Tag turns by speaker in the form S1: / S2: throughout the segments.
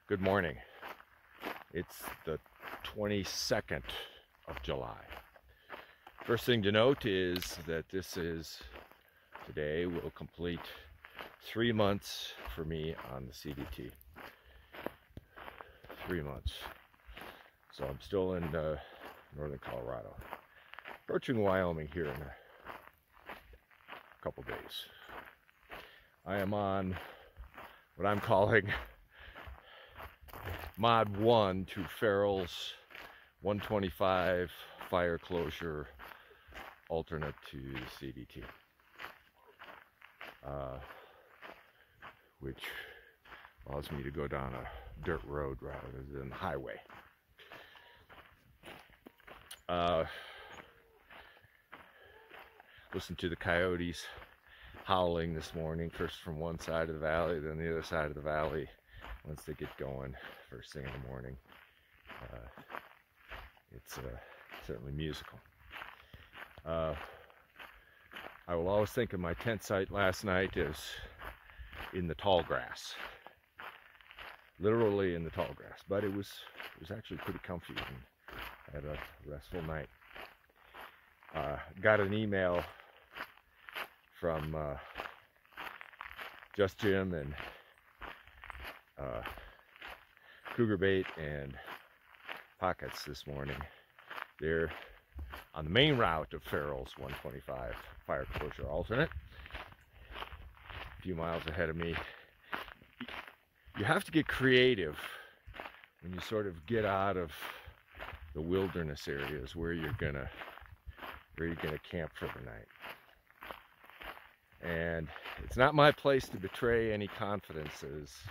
S1: Good morning. It's the 22nd of July. First thing to note is that today will complete 3 months for me on the CDT. 3 months. So I'm still in northern Colorado. Approaching Wyoming here in a couple days. I am on what I'm calling Mod 1 to Farrell's 125 fire closure alternate to the CDT, which allows me to go down a dirt road rather than the highway. Listen to the coyotes howling this morning, first from one side of the valley, then the other side of the valley. Once they get going first thing in the morning, it's certainly musical. I will always think of my tent site last night as in the tall grass, literally in the tall grass, but it was actually pretty comfy and had a restful night. Got an email from Just Jim and Cougar Bait and Pockets this morning. They're on the main route of Farrell's 125 fire closure alternate, a few miles ahead of me. You have to get creative when you sort of get out of the wilderness areas where you're gonna camp for the night. And it's not my place to betray any confidences.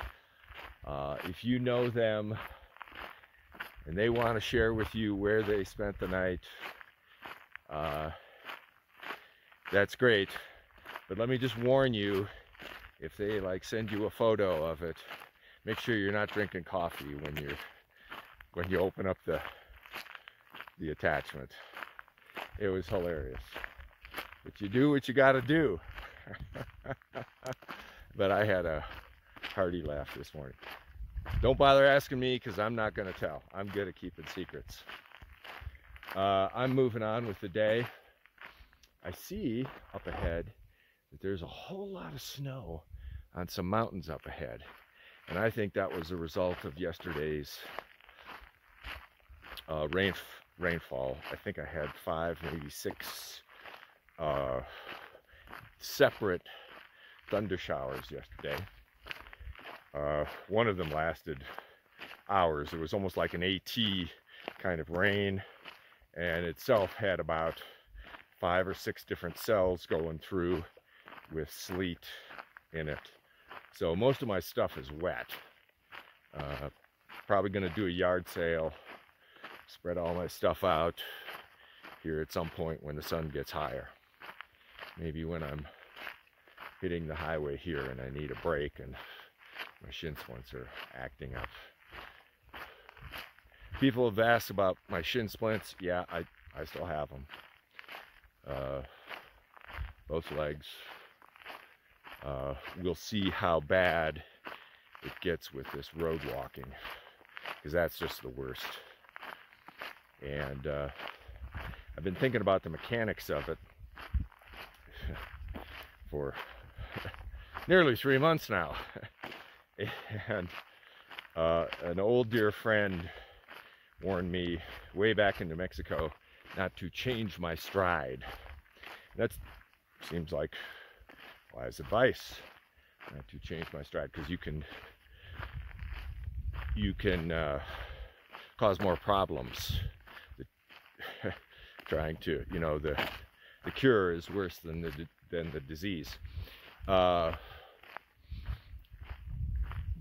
S1: If you know them and they want to share with you where they spent the night, that's great. But let me just warn you, if they send you a photo of it, make sure you're not drinking coffee when you open up the attachment. It was hilarious. But you do what you got to do. But I had a hearty laugh this morning. Don't bother asking me because I'm not going to tell. I'm good at keeping secrets. I'm moving on with the day. I see up ahead that there's a whole lot of snow on some mountains up ahead. And I think that was a result of yesterday's rainfall. I think I had 5, maybe 6 separate thunder showers yesterday. One of them lasted hours. It was almost like an AT kind of rain, and itself had about 5 or 6 different cells going through with sleet in it. So most of my stuff is wet. Probably going to do a yard sale, spread all my stuff out here at some point when the sun gets higher. Maybe when I'm hitting the highway here and I need a break and my shin splints are acting up. People have asked about my shin splints. Yeah, I still have them. Both legs. We'll see how bad it gets with this road walking, because that's just the worst. And I've been thinking about the mechanics of it for nearly 3 months now. And an old dear friend warned me way back in New Mexico not to change my stride. That seems like wise advice, not to change my stride, because you can cause more problems. Trying to, the cure is worse than the disease.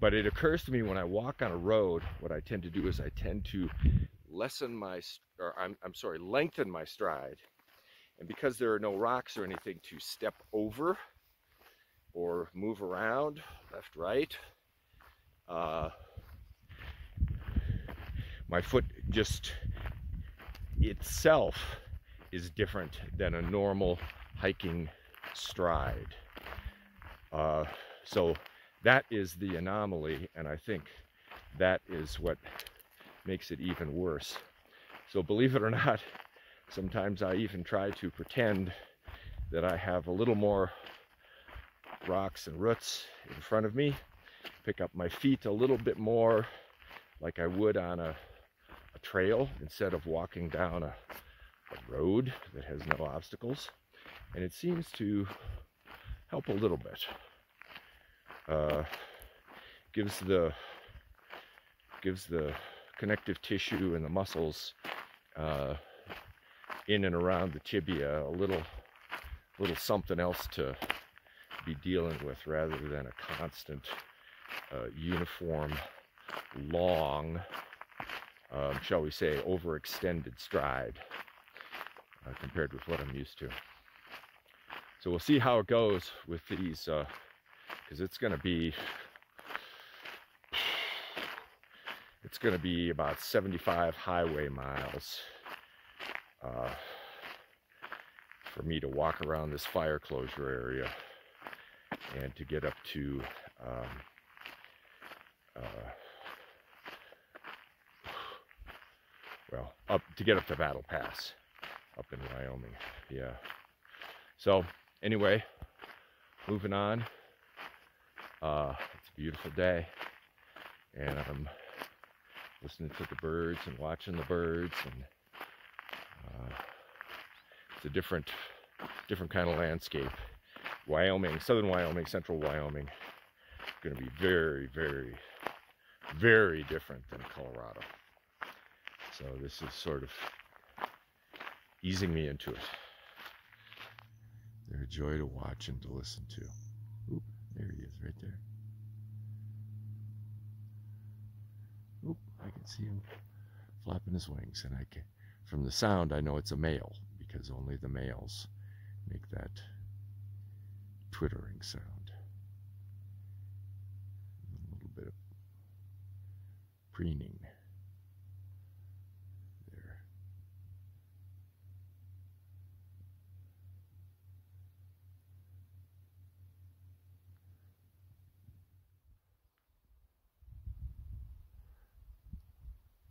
S1: But it occurs to me when I walk on a road, what I tend to do is I tend to lengthen my stride. And because there are no rocks or anything to step over or move around, left, right, my foot just itself is different than a normal hiking stride. So that is the anomaly, and I think that is what makes it even worse. So believe it or not, sometimes I even try to pretend that I have a little more rocks and roots in front of me, pick up my feet a little bit more like I would on a trail instead of walking down a road that has no obstacles, and it seems to help a little bit. Gives the connective tissue and the muscles in and around the tibia a little something else to be dealing with, rather than a constant uniform long, shall we say, overextended stride compared with what I'm used to. So we'll see how it goes with these, because it's going to be about 75 highway miles for me to walk around this fire closure area and to get up to up to Battle Pass up in Wyoming. Yeah. So anyway, moving on. It's a beautiful day, and I'm listening to the birds and watching the birds, and it's a different kind of landscape. Wyoming, southern Wyoming, central Wyoming, going to be very, very, very different than Colorado. So this is sort of easing me into it. They're a joy to watch and to listen to. Oop, there he is right there. Oop, I can see him flapping his wings, and from the sound I know it's a male, because only the males make that twittering sound. A little bit of preening there.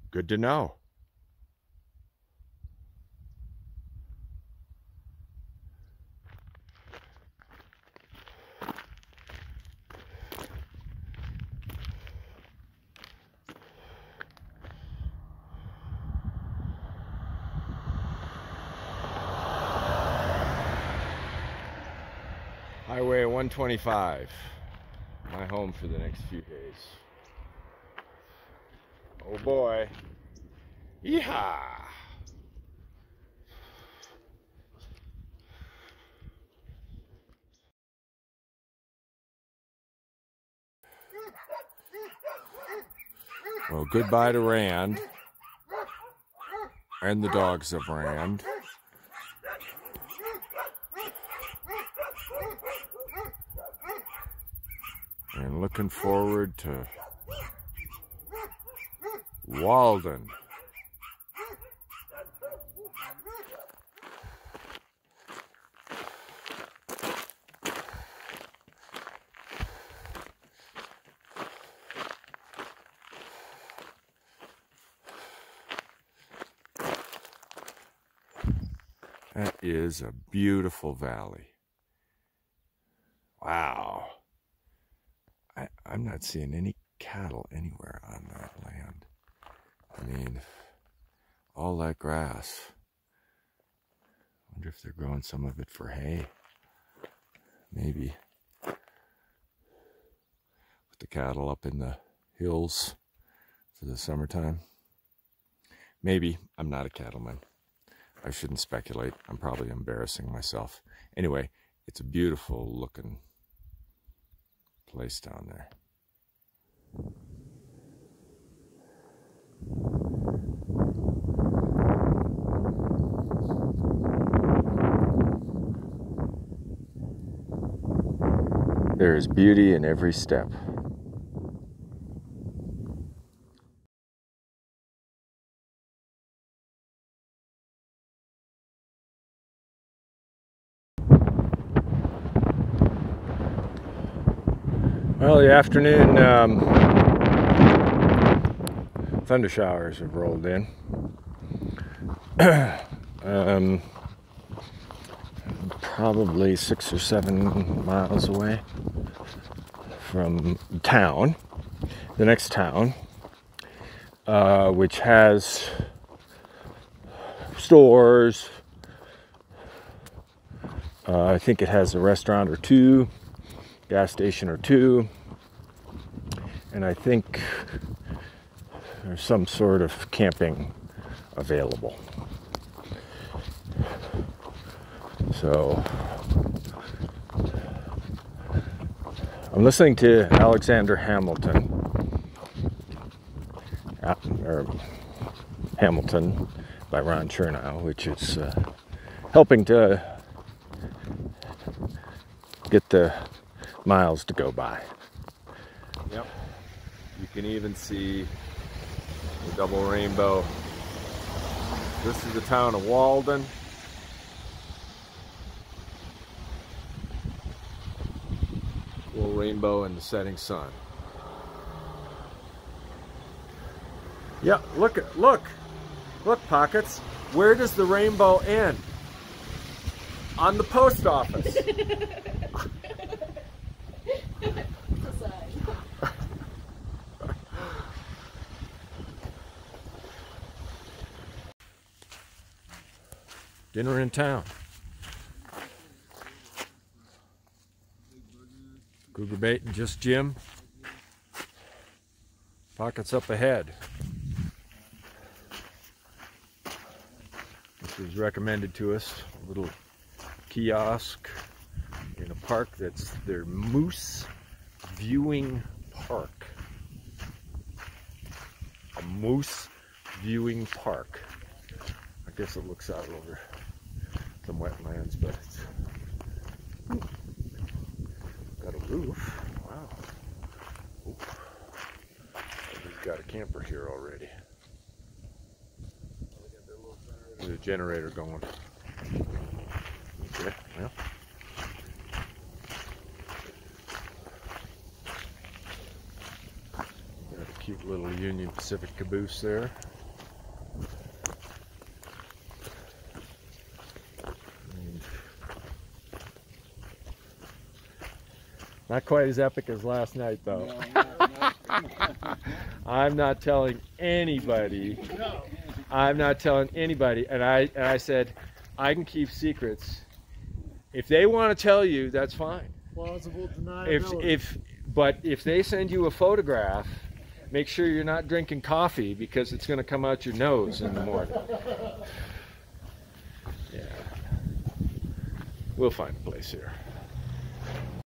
S1: Good to know. Highway 125, my home for the next few days. Oh boy. Yeehaw! Well, goodbye to Rand and the dogs of Rand. And looking forward to Walden. That is a beautiful valley. Wow. I'm not seeing any cattle anywhere on that land. I mean, all that grass. I wonder if they're growing some of it for hay. Maybe. Put the cattle up in the hills for the summertime. Maybe. I'm not a cattleman. I shouldn't speculate. I'm probably embarrassing myself. Anyway, it's a beautiful looking place down there. There is beauty in every step. Well, the afternoon thunder showers have rolled in. Probably 6 or 7 miles away from town, the next town, which has stores. I think it has a restaurant or two, gas station or two, and I think there's some sort of camping available. So I'm listening to Alexander Hamilton, or Hamilton by Ron Chernow, which is helping to get the miles to go by. Yep, you can even see the double rainbow. This is the town of Walden. Little rainbow in the setting sun. Yeah, look, Pockets. Where does the rainbow end? On the post office. Dinner in town. Cougar bait and just Jim. Pockets up ahead. This was recommended to us. A little kiosk in a park that's their Moose Viewing Park. A moose viewing park. I guess it looks out over some wetlands, but it's got a roof. Wow. Oop. Somebody's got a camper here already. There's a generator going. Okay, well. Got a cute little Union Pacific caboose there. Not quite as epic as last night, though. No. I'm not telling anybody. No. I'm not telling anybody. And I said, I can keep secrets. If they want to tell you, that's fine.
S2: Plausible deniability.
S1: But if they send you a photograph, make sure you're not drinking coffee because it's going to come out your nose in the morning. Yeah. We'll find a place here.